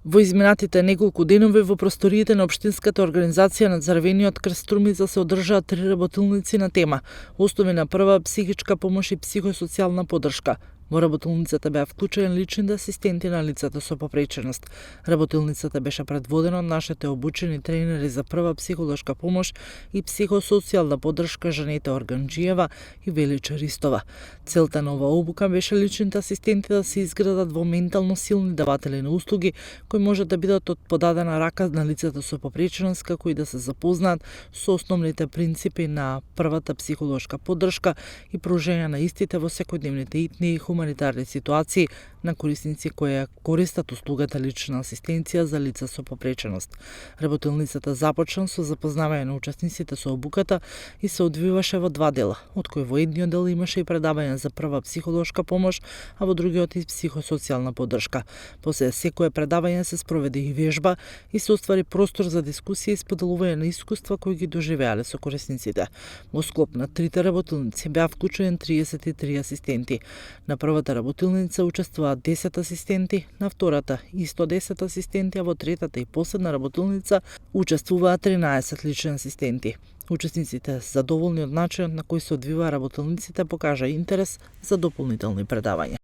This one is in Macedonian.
Во изминатите неколку денови во просториите на Општинската организација на Црвениот крст Струмица се одржаат 3 работилници на тема основи на прва психичка помош и психосоцијална поддршка. Во работилницата беа вклучени личните асистенти на лицата со попреченост. Работилницата беше предводена од нашите обучени тренери за прва психолошка помош и психосоцијална поддршка Жанета Органџиева и Велича Ристова. Целта на оваа обука беше личните асистенти да се изградат во ментално силни даватели на услуги, кои може да бидат од подадена рака на лицата со попреченост, како и да се запознаат со основните принципи на првата психолошка поддршка и пружење на истите во секојдневните итни и хуманитарни ситуации на корисници кои користат услугата лична асистенција за лица со попреченост. Работилницата започна со запознавање на учесниците со обуката и се одвиваше во 2 дела, од кои во едниот дел имаше и предавање за прва психолошка помош, а во другиот и психосоцијална поддршка. После секое предавање се спроведе и вежба и се оствари простор за дискусија и споделување на искуства кои ги доживеале со корисниците. Во склоп на 3 работилници беа вклучени 33 асистенти. На првата работилница учествуваат 10 асистенти, на втората исто 10 асистенти, а во третата и последна работилница учествуваат 13 лични асистенти. Учесниците, задоволни од начинот на кој се одвива работилниците, покажа интерес за дополнителни предавања.